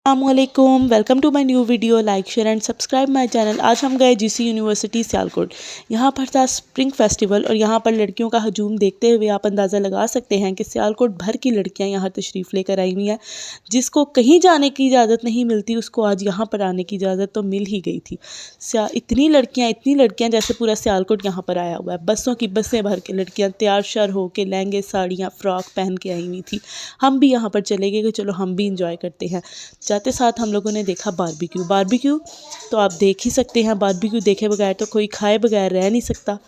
अस्सलामुअलैकुम, welcome to my new video. Like share and subscribe my channel. आज हम गए जीसी यूनिवर्सिटी सियालकोट। यहाँ पर था स्प्रिंग फेस्टिवल और यहाँ पर लड़कियों का हजूम देखते हुए आप अंदाज़ा लगा सकते हैं कि सियालकोट भर की लड़कियाँ यहाँ तशरीफ़ लेकर आई हुई हैं। जिसको कहीं जाने की इजाज़त नहीं मिलती उसको आज यहाँ पर आने की इजाज़त तो मिल ही गई थी। इतनी लड़कियाँ जैसे पूरा सियालकोट यहाँ पर आया हुआ है। बसों की बसें भर के लड़कियाँ तैयार श्यार होकर लहंगे साड़ियाँ फ़्रॉक पहन के आई हुई थी। हम भी यहाँ पर चले गए कि चलो हम भी इंजॉय करते हैं। जाते साथ हम लोगों ने देखा बारबेक्यू तो आप देख ही सकते हैं, बारबेक्यू देखे बगैर तो कोई खाए बगैर रह नहीं सकता।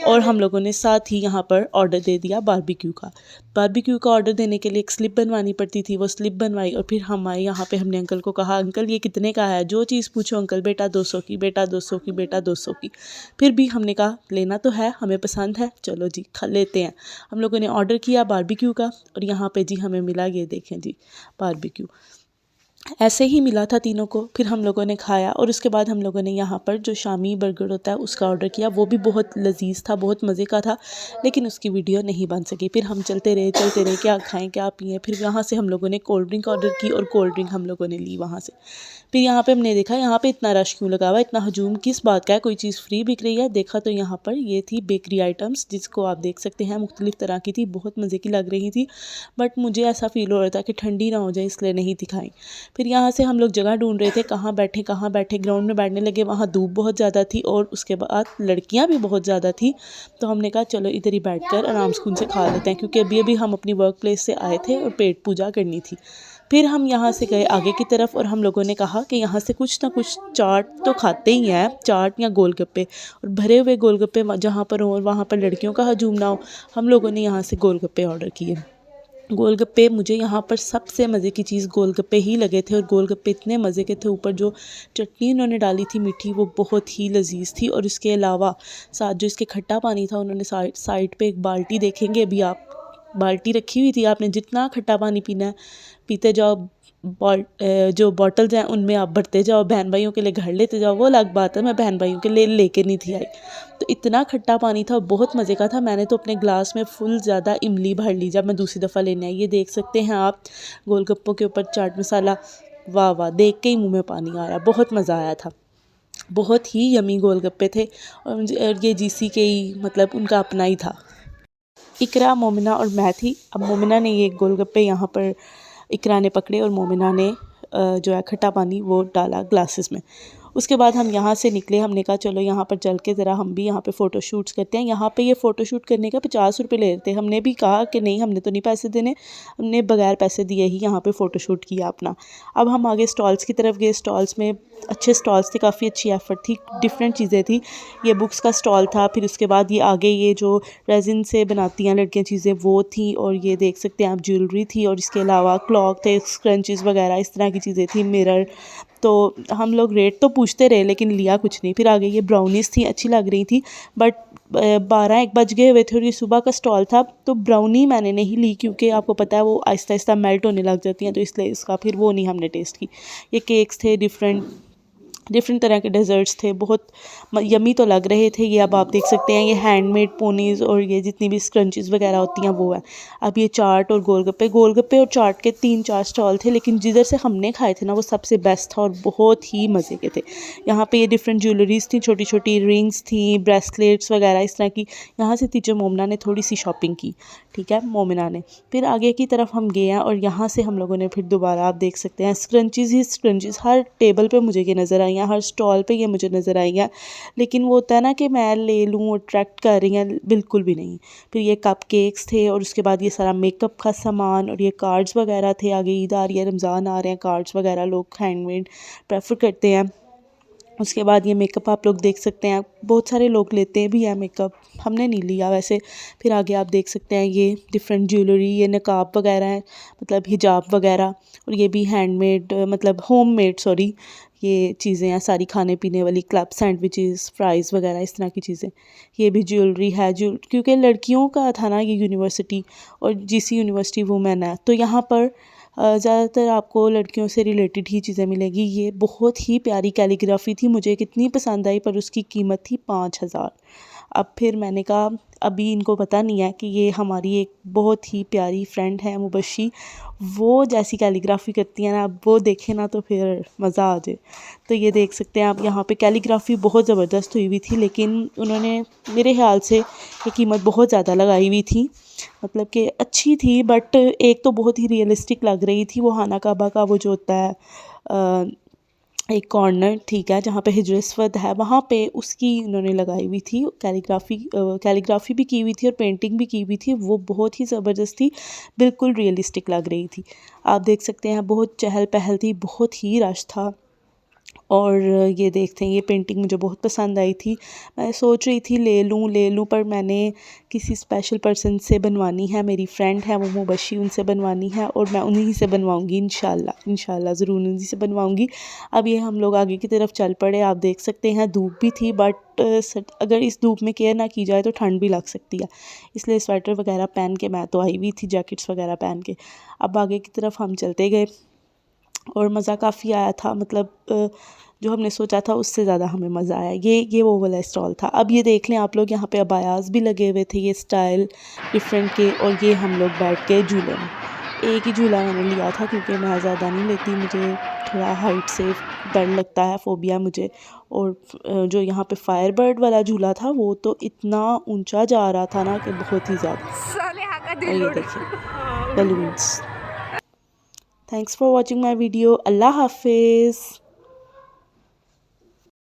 और हम लोगों ने साथ ही यहाँ पर ऑर्डर दे दिया बारबेक्यू का ऑर्डर देने के लिए एक स्लिप बनवानी पड़ती थी। वो स्लिप बनवाई और फिर हम आए यहाँ पे। हमने अंकल को कहा, अंकल ये कितने का है? जो चीज़ पूछो अंकल, बेटा 200 की, बेटा 200 की, बेटा 200 की। फिर भी हमने कहा लेना तो है, हमें पसंद है, चलो जी खा लेते हैं। हम लोगों ने ऑर्डर किया बारबेक्यू का और यहाँ पे जी हमें मिला, ये देखें जी बारबेक्यू ऐसे ही मिला था तीनों को। फिर हम लोगों ने खाया और उसके बाद हम लोगों ने यहाँ पर जो शामी बर्गर होता है उसका ऑर्डर किया। वो भी बहुत लजीज था, बहुत मज़े का था, लेकिन उसकी वीडियो नहीं बन सकी। फिर हम चलते रहे क्या खाएं क्या पिएं। फिर यहाँ से हम लोगों ने कोल्ड ड्रिंक ऑर्डर की और कोल्ड ड्रिंक हम लोगों ने ली वहाँ से। फिर यहाँ पे हमने देखा यहाँ पे इतना रश क्यों लगा हुआ है, इतना हजूम किस बात का है, कोई चीज़ फ्री बिक रही है। देखा तो यहाँ पर ये थी बेकरी आइटम्स, जिसको आप देख सकते हैं मुख्तलिफ़ तरह की थी, बहुत मज़े की लग रही थी। बट मुझे ऐसा फ़ील हो रहा था कि ठंडी ना हो जाए, इसलिए नहीं दिखाई। फिर यहाँ से हम लोग जगह ढूंढ रहे थे कहाँ बैठे। ग्राउंड में बैठने लगे, वहाँ धूप बहुत ज़्यादा थी और उसके बाद लड़कियाँ भी बहुत ज़्यादा थी। तो हमने कहा चलो इधर ही बैठकर आराम सुकून से खा लेते हैं, क्योंकि अभी हम अपनी वर्क प्लेस से आए थे और पेट पूजा करनी थी। फिर हम यहाँ से गए आगे की तरफ और हम लोगों ने कहा कि यहाँ से कुछ ना कुछ चाट तो खाते ही हैं, चाट या गोलगप्पे। और भरे हुए गोलगप्पे जहाँ पर हो और वहाँ पर लड़कियों का हजूम ना हो, हम लोगों ने यहाँ से गोलगप्पे ऑर्डर किए। गोलगप्पे मुझे यहाँ पर सबसे मज़े की चीज़ गोलगप्पे ही लगे थे। और गोलगप्पे इतने मज़े के थे, ऊपर जो चटनी उन्होंने डाली थी मीठी, वो बहुत ही लजीज थी। और इसके अलावा साथ जो इसके खट्टा पानी था, उन्होंने साइड पे एक बाल्टी, देखेंगे अभी आप, बाल्टी रखी हुई थी। आपने जितना खट्टा पानी पीना है पीते जाओ, जो बॉटल्स हैं उनमें आप भरते जाओ, बहन भाइयों के लिए घर लेते जाओ। वो अलग बात है, मैं बहन भाइयों के लिए लेके नहीं थी आई। तो इतना खट्टा पानी था, बहुत मज़े का था। मैंने तो अपने ग्लास में फुल ज़्यादा इमली भर ली जब मैं दूसरी दफ़ा लेने आई। ये देख सकते हैं आप गोलगप्पों के ऊपर चाट मसाला, वाह वाह, देख के ही मुँह में पानी आ रहा, बहुत मज़ा आया था। बहुत ही यमी गोलगप्पे थे और ये जीसी के ही मतलब उनका अपना ही था। इकरा, मोमिना और मैं थी। अब मोमिना ने ये गोलगप्पे यहाँ पर इकरा ने पकड़े और मोमिना ने जो है खट्टा पानी वो डाला ग्लासेस में। उसके बाद हम यहाँ से निकले। हमने कहा चलो यहाँ पर चल के ज़रा हम भी यहाँ पे फ़ोटो शूट्स करते हैं। यहाँ पे ये फ़ोटो शूट करने का 50 रुपये ले रहे थे। हमने भी कहा कि नहीं, हमने तो नहीं पैसे देने। हमने बगैर पैसे दिए ही यहाँ पे फ़ोटो शूट किया अपना। अब हम आगे स्टॉल्स की तरफ गए। स्टॉल्स में अच्छे स्टॉल्स थे, काफ़ी अच्छी एफर्ट थी, डिफरेंट चीज़ें थी। ये बुक्स का स्टॉल था। फिर उसके बाद ये आगे ये जो रेजिन से बनाती हैं लड़कियाँ चीज़ें वो थी। और ये देख सकते हैं आप ज्वेलरी थी। और इसके अलावा क्लॉक थे, स्क्रंचेस वगैरह इस तरह की चीज़ें थी, मिरर। तो हम लोग रेट तो पूछते रहे लेकिन लिया कुछ नहीं। फिर आगे ये ब्राउनीज़ थी, अच्छी लग रही थी, बट 12-1 बज गए हुए थे और ये सुबह का स्टॉल था। तो ब्राउनी मैंने नहीं ली, क्योंकि आपको पता है वो आहिस्ता आहिस्ता मेल्ट होने लग जाती हैं, तो इसलिए इसका फिर वो नहीं हमने टेस्ट की। ये केक्स थे, डिफरेंट तरह के डेज़र्ट्स थे, बहुत यमी तो लग रहे थे। ये अब आप देख सकते हैं ये हैंडमेड पोनीज़ और ये जितनी भी स्क्रंचेस वगैरह होती हैं वो है। अब ये चाट और गोलगप्पे और चाट के 3-4 स्टॉल थे, लेकिन जिधर से हमने खाए थे ना वो सबसे बेस्ट था और बहुत ही मज़े के थे। यहाँ पे ये डिफरेंट ज्वेलरीज़ थी, छोटी छोटी रिंग्स थी, ब्रेसलेट्स वगैरह इस तरह की। यहाँ से टीचर मोमिना ने थोड़ी सी शॉपिंग की, ठीक है, मोमिना ने। फिर आगे की तरफ हम गए हैं और यहाँ से हम लोगों ने फिर दोबारा आप देख सकते हैं स्क्रंचीज़ हर टेबल पे मुझे ये नज़र आई हैं, हर स्टॉल पे ये मुझे नज़र आई हैं। लेकिन वो होता है ना कि मैं ले लूँ, अट्रैक्ट कर रही हैं, बिल्कुल भी नहीं। फिर ये कप केक्स थे और उसके बाद ये सारा मेकअप का सामान और ये कार्ड्स वगैरह थे। आगे ईद आ रही है, रमज़ान आ रहे हैं, कार्ड्स वगैरह लोग हैंडमेड प्रेफर करते हैं। उसके बाद ये मेकअप आप लोग देख सकते हैं, बहुत सारे लोग लेते भी हैं मेकअप, हमने नहीं लिया वैसे। फिर आगे आप देख सकते हैं ये डिफरेंट ज्वेलरी, ये नकाब वगैरह हैं, मतलब हिजाब वगैरह। और ये भी हैंडमेड, मतलब होममेड, सॉरी, ये चीज़ें हैं सारी खाने पीने वाली, क्लब सैंडविचेस, फ्राइज़ वगैरह इस तरह की चीज़ें। ये भी ज्वेलरी है, क्योंकि लड़कियों का था ना ये यूनिवर्सिटी और जीसी यूनिवर्सिटी वुमेन है, तो यहाँ पर ज़्यादातर आपको लड़कियों से रिलेटेड ही चीज़ें मिलेंगी। ये बहुत ही प्यारी कैलीग्राफी थी, मुझे कितनी पसंद आई, पर उसकी कीमत थी 5000। अब फिर मैंने कहा अभी इनको पता नहीं है कि ये हमारी एक बहुत ही प्यारी फ्रेंड है मुबशी, वो जैसी कैलीग्राफी करती है ना, अब वो देखे ना तो फिर मज़ा आ जाए। तो ये देख सकते हैं आप, यहाँ पे कैलीग्राफी बहुत ज़बरदस्त हुई हुई थी, लेकिन उन्होंने मेरे ख्याल से ये कीमत बहुत ज़्यादा लगाई हुई थी। मतलब कि अच्छी थी, बट एक तो बहुत ही रियलिस्टिक लग रही थी, वो खाना काबा का वो जो होता है एक कॉर्नर, ठीक है, जहाँ पे हिजर अस्वद है वहाँ पे उसकी उन्होंने लगाई हुई थी कैलीग्राफी भी की हुई थी और पेंटिंग भी की हुई थी। वो बहुत ही ज़बरदस्त थी, बिल्कुल रियलिस्टिक लग रही थी। आप देख सकते हैं बहुत चहल पहल थी, बहुत ही रश था। और ये देखते हैं, ये पेंटिंग मुझे बहुत पसंद आई थी। मैं सोच रही थी ले लूँ, पर मैंने किसी स्पेशल पर्सन से बनवानी है, मेरी फ्रेंड है वो मुबशी, उनसे बनवानी है और मैं उन्हीं से बनवाऊँगी इंशाल्लाह ज़रूर उन्हीं से बनवाऊँगी। अब ये हम लोग आगे की तरफ चल पड़े। आप देख सकते हैं धूप भी थी, बट अगर इस धूप में केयर ना की जाए तो ठंड भी लग सकती है, इसलिए स्वेटर वगैरह पहन के मैं तो आई हुई थी, जैकेट्स वगैरह पहन के। अब आगे की तरफ हम चलते गए और मज़ा काफ़ी आया था, मतलब जो हमने सोचा था उससे ज़्यादा हमें मज़ा आया। ये वो वाला स्टॉल था। अब ये देख लें आप लोग, यहाँ पे अबायास भी लगे हुए थे, ये स्टाइल डिफरेंट के, और ये हम लोग बैठ गए झूले में। एक ही झूला मैंने लिया था क्योंकि मैं ज़्यादा नहीं लेती, मुझे थोड़ा हाइट से डर लगता है, फ़ोबिया मुझे। और जो यहाँ पे फायर बर्ड वाला झूला था वो तो इतना ऊंचा जा रहा था ना कि बहुत ही ज़्यादा। और ये देखिए balloons. Thanks for watching my video. अल्लाह हाफिज़।